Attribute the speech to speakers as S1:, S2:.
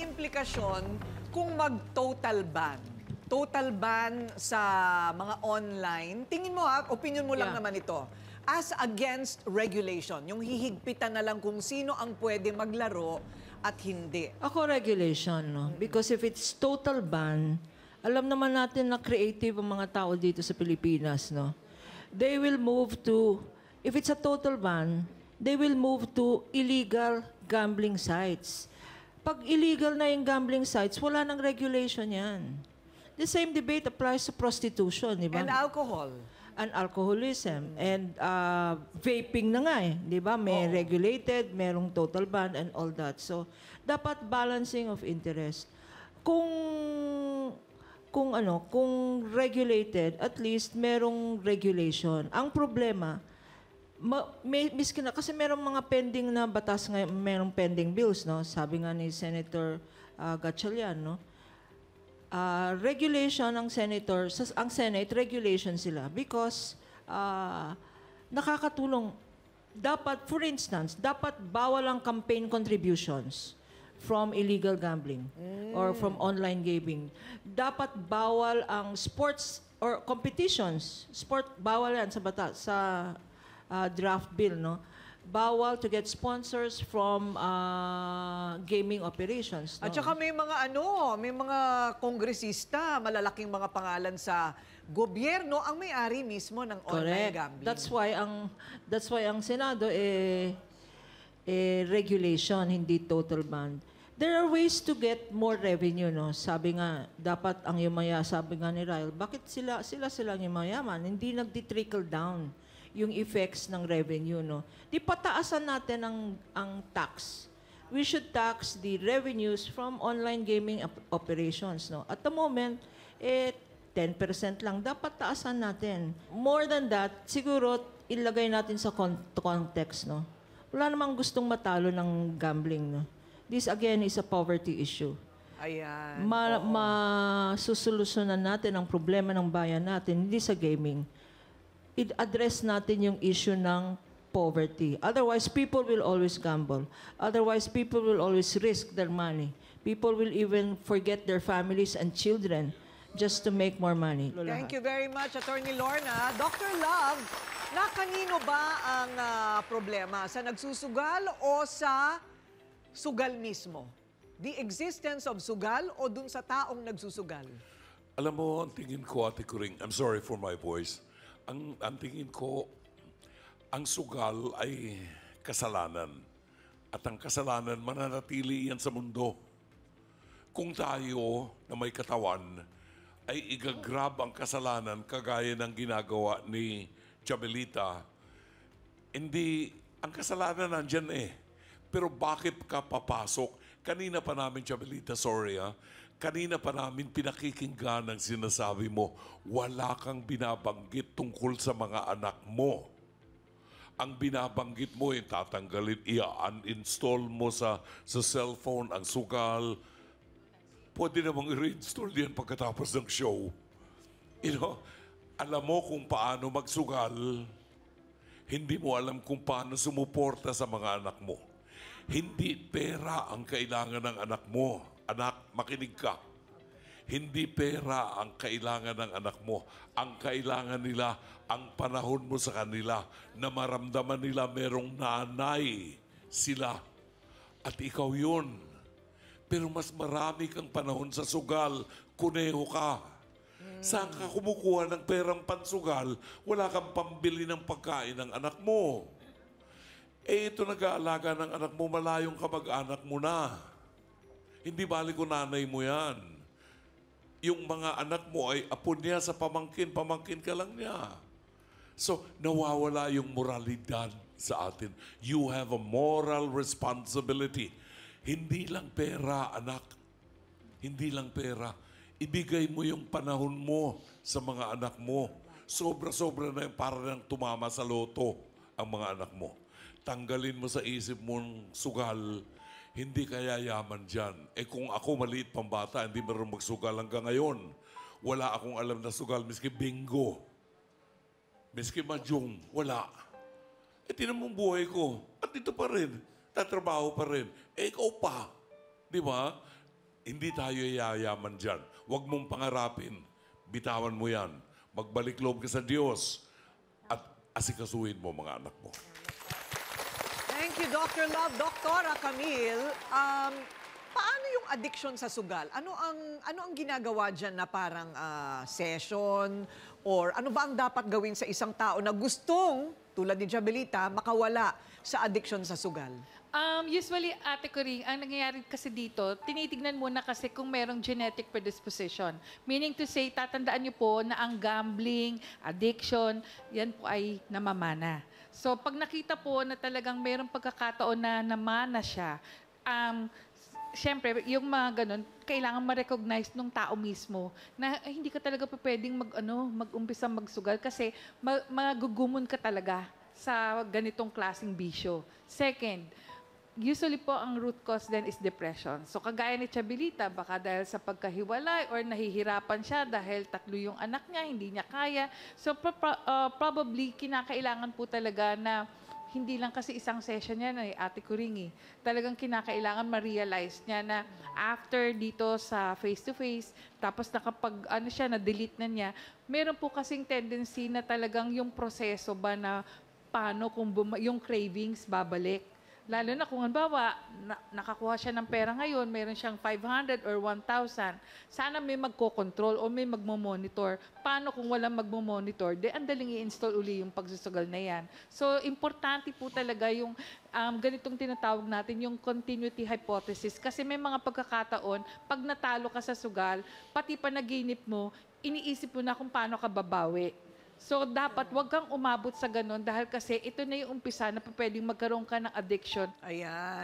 S1: implikasyon kung mag-total ban? Total ban sa mga online. Tingin mo opinion mo lang naman ito. As against regulation, yung hihigpitan na lang kung sino ang pwede maglaro at hindi.
S2: Ako regulation, no? Because if it's total ban, alam naman natin na creative ang mga tao dito sa Pilipinas, no? They will move to, if it's a total ban, they will move to illegal gambling sites. Pag illegal na yung gambling sites, wala nang regulation yan. The same debate applies to prostitution, di ba?
S1: And alcohol.
S2: And alcoholism. And vaping na nga di ba? May regulated, merong total ban and all that. So, dapat balancing of interest. Kung regulated, at least merong regulation. Ang problema, miskin na, kasi merong mga pending na batas ngayon, merong pending bills, no? Sabi nga ni Senator Gatchalian, no? Regulation ng senator, ang Senate, regulation sila because nakakatulong. Dapat, for instance, dapat bawal ang campaign contributions from illegal gambling or from online gaming. Dapat bawal ang sports or competitions. Bawal yan sa batas, sa draft bill, no? Bawal to get sponsors from gaming operations. No?
S1: At saka may mga kongresista, malalaking mga pangalan sa gobyerno ang may-ari mismo ng online gambling.
S2: That's why ang Senado regulation, hindi total ban. There are ways to get more revenue, no? Sabi nga, dapat ang sabi nga ni Ryle, bakit sila yung mayaman? Hindi nagdi-trickle down yung effects ng revenue, no? Di pataasan natin ang tax. We should tax the revenues from online gaming operations, no? At the moment, 10% lang. Dapat taasan natin. More than that, siguro, ilagay natin sa context, no? Wala namang gustong matalo ng gambling, no? This, again, is a poverty issue.
S1: Ayan.
S2: Masusolusyonan natin ang problema ng bayan natin, hindi sa gaming. I-address natin yung issue ng poverty. Otherwise, people will always gamble. Otherwise, people will always risk their money. People will even forget their families and children just to make more money.
S1: Thank you very much, Attorney Lorna. Dr. Love, kanino ba ang problema? Sa nagsusugal o sa sugal mismo? The existence of sugal o dun sa taong nagsusugal?
S3: Alam mo, ang tingin ko, Ate Kuring, I'm sorry for my voice. Ang tingin ko, ang sugal ay kasalanan. At ang kasalanan, mananatili yan sa mundo. Kung tayo na may katawan ay igagrab ang kasalanan kagaya ng ginagawa ni Chabelita, hindi, ang kasalanan nandyan Pero bakit ka papasok? Kanina pa namin, Chabelita, sorry kanina pa namin pinakikinggan ang sinasabi mo, wala kang binabanggit tungkol sa mga anak mo. Ang binabanggit mo, yung tatanggalin, i-uninstall mo sa cellphone ang sugal. Pwede namang i-reinstall yan pagkatapos ng show. Alam mo kung paano magsugal, hindi mo alam kung paano sumuporta sa mga anak mo. Hindi pera ang kailangan ng anak mo. Anak, makinig ka. Hindi pera ang kailangan ng anak mo. Ang kailangan nila, ang panahon mo sa kanila na maramdaman nila merong nanay sila. At ikaw yun. Pero mas marami kang panahon sa sugal, kuneho ka. Saan ka kumukuha ng perang pansugal, wala kang pambili ng pagkain ng anak mo. Ito nag-aalaga ng anak mo, malayong kamag-anak mo na. Hindi balik ko nanay mo yan. Yung mga anak mo ay apo niya sa pamangkin ka lang niya. So, nawawala yung moralidad sa atin. You have a moral responsibility. Hindi lang pera, anak. Hindi lang pera. Ibigay mo yung panahon mo sa mga anak mo. Sobra-sobra na yung para nang tumama sa loto ang mga anak mo. Tanggalin mo sa isip mong sugal, hindi kaya yaman dyan. Kung ako maliit pang bata, hindi marunong magsugal hanggang ngayon. Wala akong alam na sugal, miski bingo. Miski mahjong, wala. Tinan mo ang buhay ko. At dito pa rin. Tatrabaho pa rin. Ikaw pa. Di ba? Hindi tayo yayaman dyan. Huwag mong pangarapin. Bitawan mo yan. Magbalik loob ka sa Diyos. At asikasuhin mo mga anak mo.
S1: Thank you, Dr. Love. Doktora Camille, paano yung addiction sa sugal? Ano ang ginagawa dyan na parang session? Or ano ba ang dapat gawin sa isang tao na gustong, tulad ni Jabelita, makawala sa addiction sa sugal?
S4: Usually, Ate Coring, ang nangyayari kasi dito, tinitignan muna kasi kung merong genetic predisposition. Meaning to say, tatandaan niyo po na ang gambling, addiction, yan po ay namamana. So, pag nakita po na talagang merong pagkakataon na namana siya, siyempre, yung mga ganun, kailangan ma-recognize nung tao mismo na hindi ka talaga pa pwedeng mag-umpisa magsugal kasi magugumon ka talaga sa ganitong klaseng bisyo. Second, usually po ang root cause then is depression. So kagaya ni Chabelita, baka dahil sa pagkahiwalay or nahihirapan siya dahil 3 yung anak niya, hindi niya kaya. So probably kinakailangan po talaga na hindi lang kasi isang session yan Ate Coring. Talagang kinakailangan ma-realize niya na after dito sa face-to-face, tapos siya, na-delete na niya, meron po kasing tendency na talagang yung proseso ba na paano kung yung cravings babalik. Lalo na kung halimbawa, nakakuha siya ng pera ngayon, meron siyang 500 or 1,000. Sana may magko-control o may magmo-monitor. Paano kung walang magmo-monitor? Ang daling i-install uli yung pagsusugal na yan. So, importante po talaga yung ganitong tinatawag natin, yung continuity hypothesis. Kasi may mga pagkakataon, pag natalo ka sa sugal, pati panaginip mo, iniisip mo na kung paano ka babawi. So, dapat wag kang umabot sa ganun dahil kasi ito na yung umpisa na pwedeng magkaroon ka ng addiction.
S1: Ayan.